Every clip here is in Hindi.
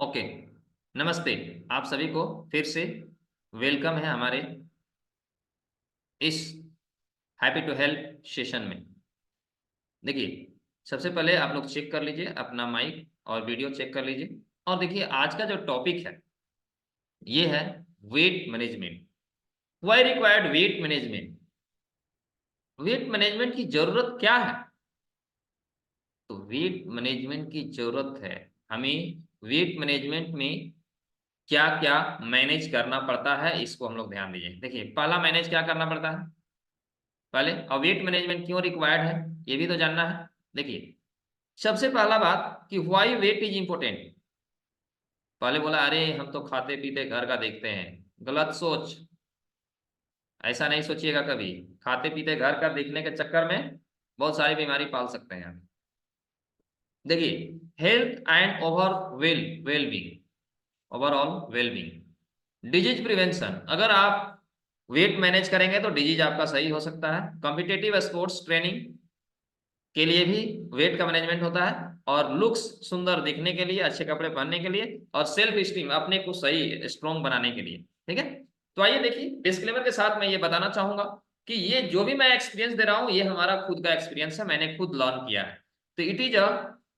ओके। नमस्ते। आप सभी को फिर से वेलकम है हमारे इस हैप्पी टू हेल्प सेशन में। देखिए, सबसे पहले आप लोग चेक कर लीजिए अपना माइक और वीडियो चेक कर लीजिए। और देखिए, आज का जो टॉपिक है ये है weight management. Why required weight management. Weight management की जरूरत क्या है? तो वेट मैनेजमेंट की जरूरत है हमें। वेट मैनेजमेंट में क्या क्या मैनेज करना पड़ता है, इसको हम लोग ध्यान दीजिए। देखिए, पहला मैनेज क्या करना पड़ता है पहले, और वेट मैनेजमेंट क्यों रिक्वायर्ड है ये भी तो जानना है। देखिए, सबसे पहला बात कि व्हाई वेट इज इंपॉर्टेंट। पहले बोला अरे हम तो खाते पीते घर का देखते हैं। गलत सोच। ऐसा नहीं सोचिएगा कभी। खाते पीते घर का देखने के चक्कर में बहुत सारी बीमारी पाल सकते हैं हम। देखिए, health and overall wellbeing, disease prevention. अगर आप वेट मैनेज करेंगे तो डिजीज आपका सही हो सकता है। कॉम्पिटिटिव स्पोर्ट्स ट्रेनिंग के लिए भी वेट का मैनेजमेंट होता है। और लुक्स, सुंदर दिखने के लिए, अच्छे कपड़े पहनने के लिए, और सेल्फ स्टीम, अपने को सही स्ट्रॉन्ग बनाने के लिए। ठीक है। तो आइए देखिए, डिस्क्लेमर के साथ मैं ये बताना चाहूंगा कि ये जो भी मैं एक्सपीरियंस दे रहा हूं ये हमारा खुद का एक्सपीरियंस है, मैंने खुद लर्न किया है। तो it is a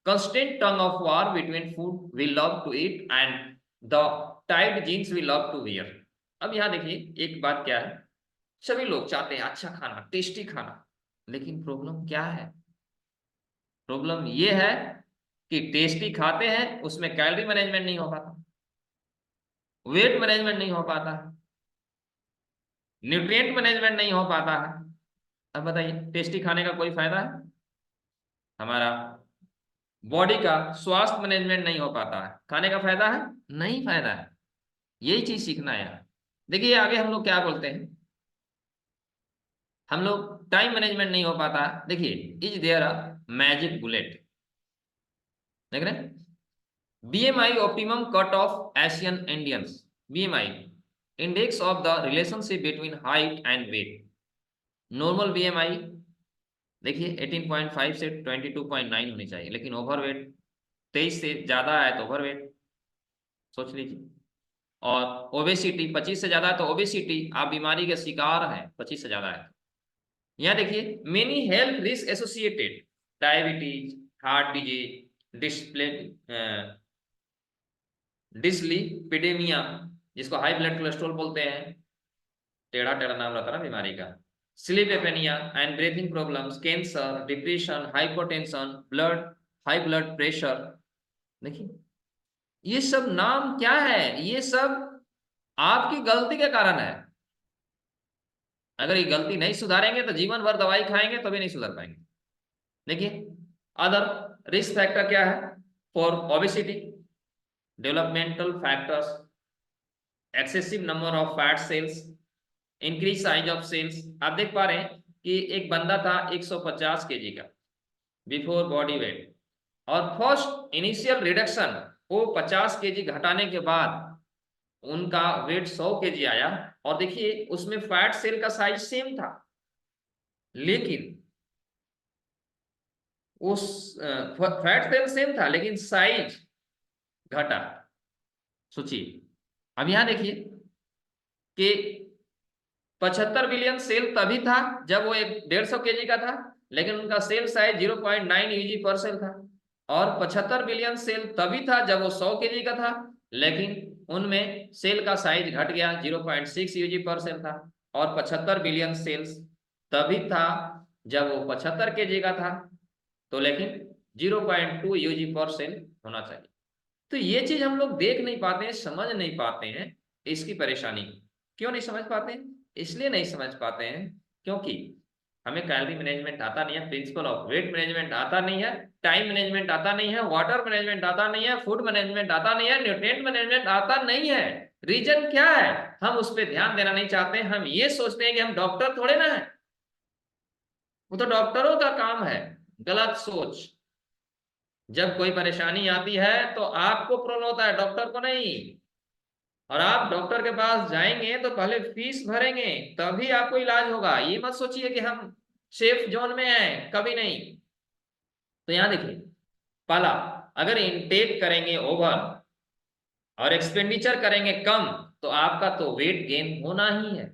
constant tug of war between food we love to eat and the tight jeans we love to wear। अब यहां देखिए, एक बात क्या है, सभी लोग चाहते हैं अच्छा खाना, टेस्टी खाना, लेकिन प्रॉब्लम क्या है? प्रॉब्लम ये है कि टेस्टी खाते हैं, उसमें कैलोरी मैनेजमेंट नहीं हो पाता, वेट मैनेजमेंट नहीं हो पाता, न्यूट्रिएंट मैनेजमेंट नहीं हो पाता है। अब बताइए, टेस्टी खाने का कोई फायदा है? हमारा बॉडी का स्वास्थ्य मैनेजमेंट नहीं हो पाता है, खाने का फायदा है? नहीं फायदा है। यही चीज सीखना है यार। देखिए, आगे हम लोग क्या बोलते हैं, हम लोग टाइम मैनेजमेंट नहीं हो पाता। देखिए, is there a magic bullet. देख रहे हैं, BMI optimum cut off Asian Indians. BMI index of the relationship between height and weight. Normal BMI देखिए 18.5 से 22.9 होनी चाहिए, लेकिन ओवरवेट 23 से ज्यादा है तो ओवरवेट, सोच लीजिए। और ओबेसिटी 25 से ज्यादा है तो ओबेसिटी, आप बीमारी के शिकार हैं 25 से ज्यादा है। यहाँ देखिए, many health risk associated, diabetes, heart disease, display, dyslipidemia, जिसको हाई ब्लड कोलेस्ट्रॉल बोलते हैं, टेढ़ा टेढ़ा नाम रहता है ना बीमारी का, sleep apnea and breathing problems, cancer, depression, hypotension, high blood pressure. देखिए, ये सब नाम क्या है? ये सब आपकी गलती के कारण है। अगर ये गलती नहीं सुधारेंगे तो जीवन भर दवाई खाएंगे तो भी नहीं सुधर पाएंगे। देखिए, अदर रिस्क फैक्टर क्या है for obesity? Developmental factors, excessive number of fat cells, increase size of cells. आप देख पा रहे हैं कि एक बंदा था 150 केजी का बिफोर बॉडी वेट, और फर्स्ट इनिशियल रिडक्शन, वो 50 केजी घटाने के बाद उनका वेट 100 केजी आया। और देखिए, उसमें फैट सेल का साइज सेम था, लेकिन उस फैट सेल सेम था लेकिन साइज घटा। सोचिए, अब यहां देखिए कि 75 बिलियन सेल तभी था जब वो एक 150 केजी का था, लेकिन उनका सेल साइज 0.9 यूजी पर सेल था। और 75 बिलियन सेल तभी था जब वो 100 केजी का था, लेकिन उनमें सेल का साइज घट गया, 0.6 यूजी पर सेल था। और 75 बिलियन सेल्स तभी था जब वो 75 केजी का था, तो लेकिन 0.2 यूजी पर सेल होना चाहिए। तो ये चीज हम लोग देख नहीं पाते हैं, समझ नहीं पाते हैं इसकी परेशानी। क्यों नहीं समझ पाते हैं? इसलिए नहीं समझ पाते हैं क्योंकि हमें कैलोरी मैनेजमेंट आता नहीं है, प्रिंसिपल ऑफ वेट मैनेजमेंट आता नहीं है, टाइम मैनेजमेंट आता नहीं है, वाटर मैनेजमेंट आता नहीं है, फूड मैनेजमेंट आता नहीं है, न्यूट्रिएंट मैनेजमेंट आता नहीं है। रीजन क्या है? हम उस पर ध्यान देना नहीं चाहते। हम ये सोचते हैं कि हम डॉक्टर थोड़े ना है, वो तो डॉक्टरों का काम है। गलत सोच। जब कोई परेशानी आती है तो आपको प्रॉब्लम होता है, डॉक्टर को नहीं। और आप डॉक्टर के पास जाएंगे तो पहले फीस भरेंगे, तभी आपको इलाज होगा। ये मत सोचिए कि हम सेफ जोन में हैं, कभी नहीं। तो यहां देखिए, पहला, अगर इनटेक करेंगे ओवर और एक्सपेंडिचर करेंगे कम, तो आपका तो वेट गेन होना ही है।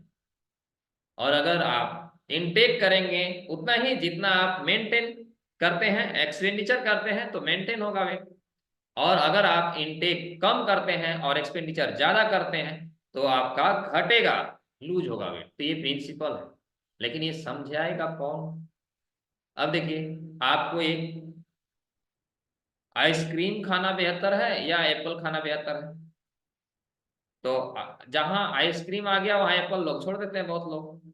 और अगर आप इनटेक करेंगे उतना ही जितना आप मेंटेन करते हैं, एक्सपेंडिचर करते हैं, तो मेंटेन होगा वेट। और अगर आप इनटेक कम करते हैं और एक्सपेंडिचर ज्यादा करते हैं तो आपका घटेगा, लूज होगा वेट। तो ये प्रिंसिपल है, लेकिन ये समझाएगा कौन? अब देखिए, आपको एक आइसक्रीम खाना बेहतर है या एप्पल खाना बेहतर है? तो जहां आइसक्रीम आ गया वहां एप्पल लोग छोड़ देते हैं बहुत लोग।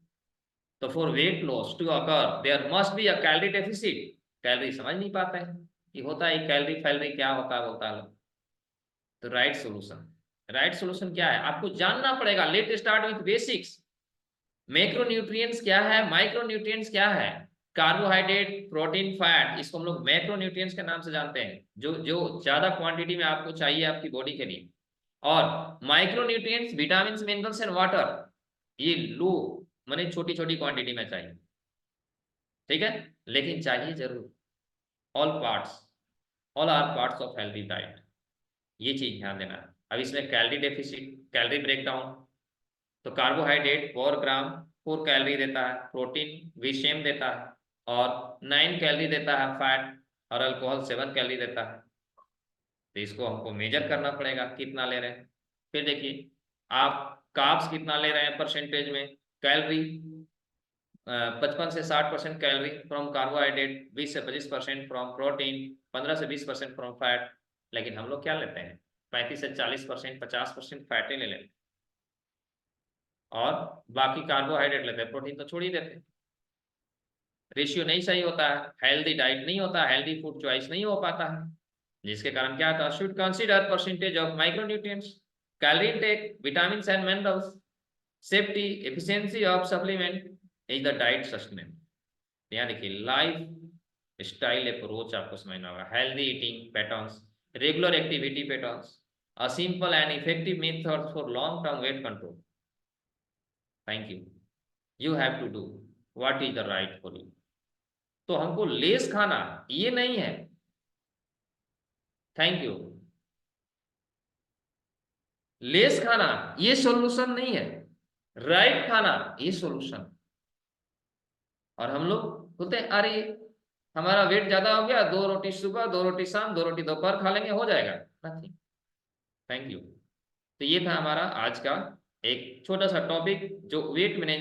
तो for weight loss to occur there must be a calorie deficit. Calorie समझ नहीं पाते हैं कि होता है कैलोरी फैलोरी क्या होता है, बोलता है लोग। तो राइट सोल्यूशन क्या है आपको जानना पड़ेगा। Let start with basics. Macronutrients क्या है, माइक्रोन्यूट्रिएंट्स क्या है? कार्बोहाइड्रेट, प्रोटीन, फैट, इसको हम लोग मैक्रोन्यूट्रिएंट्स के नाम से जानते हैं, जो जो ज्यादा क्वांटिटी में आपको चाहिए आपकी बॉडी के लिए। और micronutrients vitamin, minerals and water, ये लो माने छोटी छोटी क्वांटिटी में चाहिए, ठीक है, लेकिन चाहिए जरूर। All parts, all are parts of healthy diet, ये चीज ध्यान देना है। अब इसमें कैलोरी डेफिसिट, कैलोरी ब्रेकडाउन, तो कार्बोहाइड्रेट 4 ग्राम 4 कैलोरी देता है, प्रोटीन भी सेम देता है और 9 कैलोरी देता है फैट, और अल्कोहल 7 कैलोरी देता है। तो इसको हमको मेजर करना पड़ेगा कितना ले रहे हैं। फिर देखिए आप कार्ब्स कितना ले रहे हैं परसेंटेज में, कैलोरी 55 से 60% कैलोरी फ्रॉम कार्बोहाइड्रेट, 20 से 25% फ्रॉम प्रोटीन, 15 से 20% फ्रॉम फैट। लेकिन हम लोग क्या लेते हैं, 35 से 40%, 50% फैट ही ले लेते हैं, और बाकी कार्बोहाइड्रेट लेते हैं, प्रोटीन तो छोड़ ही देते हैं। रेशियो नहीं सही होता है, हेल्दी डाइट नहीं होता, हेल्दी फूड चॉइस नहीं हो पाता है, जिसके कारण क्या था, should consider percentage of micronutrients, calorie intake, vitamin and minerals, safety, efficiency of supplement is the diet sustenance. यहाँ देखिए लाइफ स्टाइल अप्रोच आपको समझना होगा, healthy eating patterns, regular activity patterns, a simple and effective method for long term weight control. Thank you. You have to do what is the right for you. तो हमको लेस खाना ये नहीं है, थैंक यू, लेस खाना ये सॉल्यूशन नहीं है, राइट खाना ये सॉल्यूशन। और हम लोग बोलते हैं अरे हमारा वेट ज्यादा हो गया, 2 रोटी सुबह 2 रोटी शाम 2 रोटी दोपहर खा लेंगे हो जाएगा, नथिंग। Thank you. तो ये था हमारा आज का एक छोटा सा टॉपिक जो वेट मैनेजमेंट